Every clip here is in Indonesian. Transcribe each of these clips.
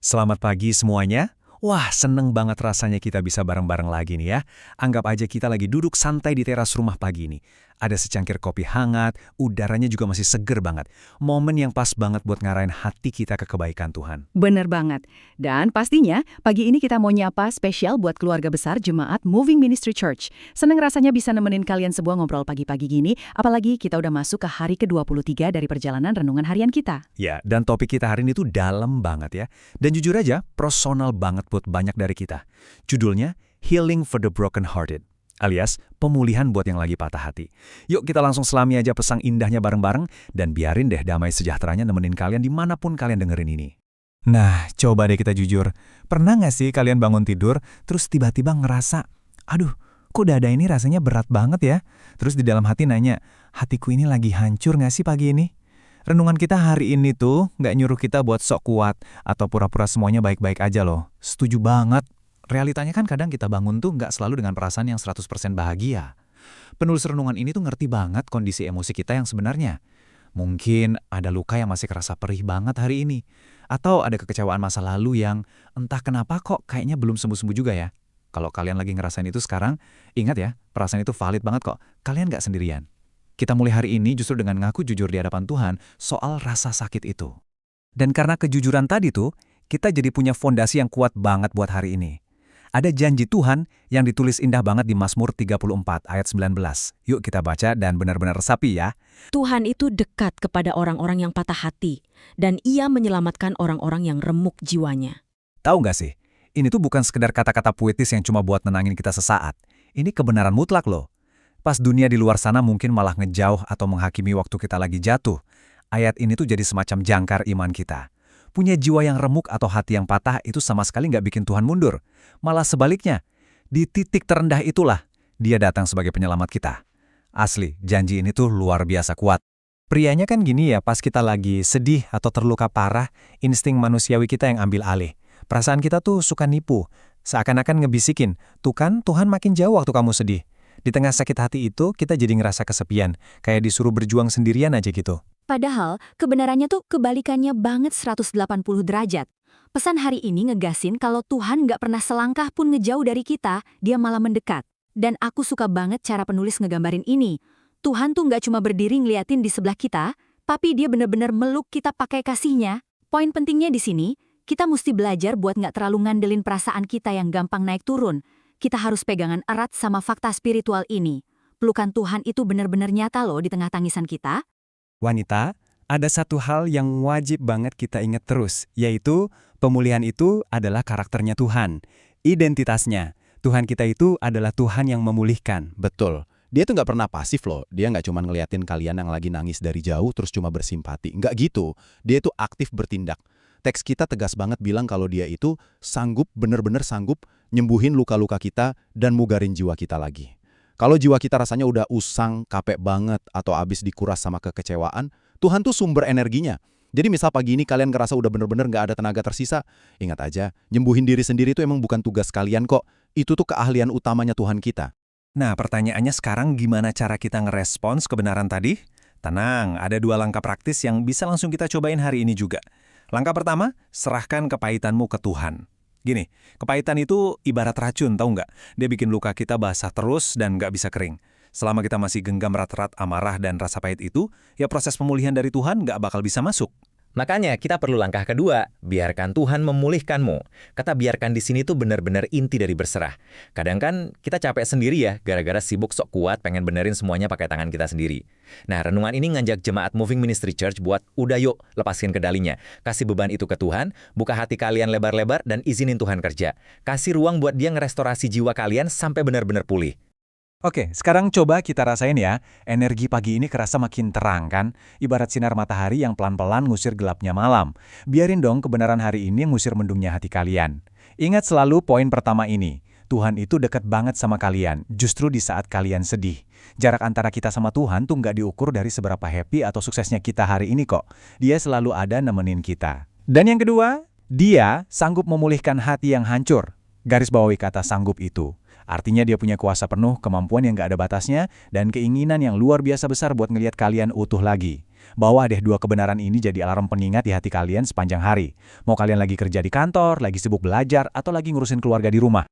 Selamat pagi semuanya. Wah, seneng banget rasanya kita bisa bareng-bareng lagi nih ya. Anggap aja kita lagi duduk santai di teras rumah pagi ini. Ada secangkir kopi hangat, udaranya juga masih seger banget. Momen yang pas banget buat ngarahin hati kita ke kebaikan Tuhan. Bener banget. Dan pastinya, pagi ini kita mau nyapa spesial buat keluarga besar Jemaat Moving Ministry Church. Seneng rasanya bisa nemenin kalian sebuah ngobrol pagi-pagi gini, apalagi kita udah masuk ke hari ke-23 dari perjalanan renungan harian kita. Ya, dan topik kita hari ini tuh dalam banget ya. Dan jujur aja, personal banget buat banyak dari kita. Judulnya, Healing for the Broken Hearted. Alias, pemulihan buat yang lagi patah hati. Yuk kita langsung selami aja pesan indahnya bareng-bareng, dan biarin deh damai sejahteranya nemenin kalian dimanapun kalian dengerin ini. Nah, coba deh kita jujur. Pernah nggak sih kalian bangun tidur, terus tiba-tiba ngerasa, aduh, kok dada ini rasanya berat banget ya? Terus di dalam hati nanya, hatiku ini lagi hancur nggak sih pagi ini? Renungan kita hari ini tuh nggak nyuruh kita buat sok kuat atau pura-pura semuanya baik-baik aja loh. Setuju banget. Realitanya kan kadang kita bangun tuh nggak selalu dengan perasaan yang 100% bahagia. Penulis renungan ini tuh ngerti banget kondisi emosi kita yang sebenarnya. Mungkin ada luka yang masih kerasa perih banget hari ini. Atau ada kekecewaan masa lalu yang entah kenapa kok kayaknya belum sembuh-sembuh juga ya. Kalau kalian lagi ngerasain itu sekarang, ingat ya, perasaan itu valid banget kok. Kalian nggak sendirian. Kita mulai hari ini justru dengan ngaku jujur di hadapan Tuhan soal rasa sakit itu. Dan karena kejujuran tadi tuh, kita jadi punya fondasi yang kuat banget buat hari ini. Ada janji Tuhan yang ditulis indah banget di Mazmur 34 ayat 19. Yuk kita baca dan benar-benar resapi ya. Tuhan itu dekat kepada orang-orang yang patah hati, dan Ia menyelamatkan orang-orang yang remuk jiwanya. Tahu nggak sih, ini tuh bukan sekedar kata-kata puitis yang cuma buat nenangin kita sesaat. Ini kebenaran mutlak loh. Pas dunia di luar sana mungkin malah ngejauh atau menghakimi waktu kita lagi jatuh. Ayat ini tuh jadi semacam jangkar iman kita. Punya jiwa yang remuk atau hati yang patah itu sama sekali nggak bikin Tuhan mundur. Malah sebaliknya, di titik terendah itulah Dia datang sebagai penyelamat kita. Asli, janji ini tuh luar biasa kuat. Prianya kan gini ya, pas kita lagi sedih atau terluka parah, insting manusiawi kita yang ambil alih. Perasaan kita tuh suka nipu, seakan-akan ngebisikin, tuh kan Tuhan makin jauh waktu kamu sedih. Di tengah sakit hati itu, kita jadi ngerasa kesepian, kayak disuruh berjuang sendirian aja gitu. Padahal, kebenarannya tuh kebalikannya banget 180 derajat. Pesan hari ini ngegasin kalau Tuhan nggak pernah selangkah pun ngejauh dari kita, Dia malah mendekat. Dan aku suka banget cara penulis ngegambarin ini. Tuhan tuh nggak cuma berdiri ngeliatin di sebelah kita, tapi Dia bener-bener meluk kita pakai kasih-Nya. Poin pentingnya di sini, kita mesti belajar buat nggak terlalu ngandelin perasaan kita yang gampang naik turun. Kita harus pegangan erat sama fakta spiritual ini. Pelukan Tuhan itu benar-benar nyata loh di tengah tangisan kita. Wanita, ada satu hal yang wajib banget kita ingat terus, yaitu pemulihan itu adalah karakternya Tuhan, identitasnya. Tuhan kita itu adalah Tuhan yang memulihkan. Betul. Dia tuh nggak pernah pasif loh. Dia nggak cuma ngeliatin kalian yang lagi nangis dari jauh terus cuma bersimpati. Nggak gitu. Dia itu aktif bertindak. Teks kita tegas banget bilang kalau Dia itu sanggup, bener-bener sanggup nyembuhin luka-luka kita dan mugarin jiwa kita lagi. Kalau jiwa kita rasanya udah usang, capek banget, atau abis dikuras sama kekecewaan, Tuhan tuh sumber energinya. Jadi misal pagi ini kalian ngerasa udah bener-bener nggak ada tenaga tersisa, ingat aja, nyembuhin diri sendiri itu emang bukan tugas kalian kok. Itu tuh keahlian utamanya Tuhan kita. Nah, pertanyaannya sekarang gimana cara kita ngerespons kebenaran tadi? Tenang, ada 2 langkah praktis yang bisa langsung kita cobain hari ini juga. Langkah pertama, serahkan kepahitanmu ke Tuhan. Gini, kepahitan itu ibarat racun, tahu nggak? Dia bikin luka kita basah terus dan nggak bisa kering. Selama kita masih genggam erat-erat amarah dan rasa pahit itu, ya proses pemulihan dari Tuhan nggak bakal bisa masuk. Makanya kita perlu langkah kedua, biarkan Tuhan memulihkanmu. Kata biarkan di sini tuh benar-benar inti dari berserah. Kadang kan kita capek sendiri ya, gara-gara sibuk sok kuat pengen benerin semuanya pakai tangan kita sendiri. Nah, renungan ini ngajak jemaat Moving Ministry Church buat udah yuk lepaskan kendalinya. Kasih beban itu ke Tuhan, buka hati kalian lebar-lebar dan izinin Tuhan kerja. Kasih ruang buat Dia ngerestorasi jiwa kalian sampai benar-benar pulih. Oke, sekarang coba kita rasain ya, energi pagi ini kerasa makin terang kan? Ibarat sinar matahari yang pelan-pelan ngusir gelapnya malam. Biarin dong kebenaran hari ini ngusir mendungnya hati kalian. Ingat selalu poin pertama ini, Tuhan itu dekat banget sama kalian, justru di saat kalian sedih. Jarak antara kita sama Tuhan tuh nggak diukur dari seberapa happy atau suksesnya kita hari ini kok. Dia selalu ada nemenin kita. Dan yang kedua, Dia sanggup memulihkan hati yang hancur. Garis bawahi kata sanggup itu. Artinya Dia punya kuasa penuh, kemampuan yang gak ada batasnya, dan keinginan yang luar biasa besar buat ngelihat kalian utuh lagi. Bawa deh 2 kebenaran ini jadi alarm pengingat di hati kalian sepanjang hari. Mau kalian lagi kerja di kantor, lagi sibuk belajar, atau lagi ngurusin keluarga di rumah.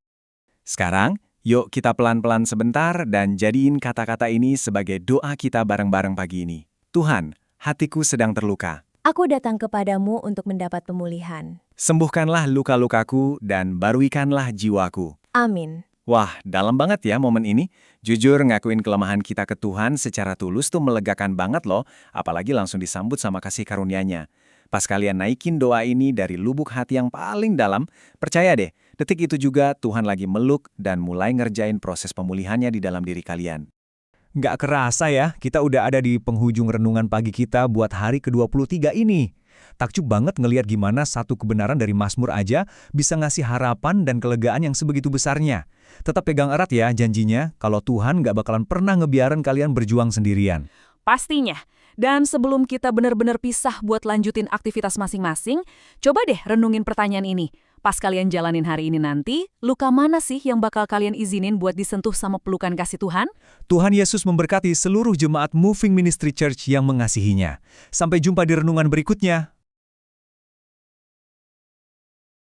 Sekarang, yuk kita pelan-pelan sebentar dan jadiin kata-kata ini sebagai doa kita bareng-bareng pagi ini. Tuhan, hatiku sedang terluka. Aku datang kepadamu untuk mendapat pemulihan. Sembuhkanlah luka-lukaku dan baruikanlah jiwaku. Amin. Wah, dalam banget ya momen ini. Jujur ngakuin kelemahan kita ke Tuhan secara tulus tuh melegakan banget loh, apalagi langsung disambut sama kasih karunia-Nya. Pas kalian naikin doa ini dari lubuk hati yang paling dalam, percaya deh, detik itu juga Tuhan lagi meluk dan mulai ngerjain proses pemulihannya di dalam diri kalian. Nggak kerasa ya, kita udah ada di penghujung renungan pagi kita buat hari ke-23 ini. Takjub banget ngelihat gimana satu kebenaran dari Mazmur aja bisa ngasih harapan dan kelegaan yang sebegitu besarnya. Tetap pegang erat ya janjinya, kalau Tuhan nggak bakalan pernah ngebiarin kalian berjuang sendirian. Pastinya. Dan sebelum kita benar-benar pisah buat lanjutin aktivitas masing-masing, coba deh renungin pertanyaan ini. Pas kalian jalanin hari ini nanti, luka mana sih yang bakal kalian izinin buat disentuh sama pelukan kasih Tuhan? Tuhan Yesus memberkati seluruh jemaat Moving Ministry Church yang mengasihinya. Sampai jumpa di renungan berikutnya.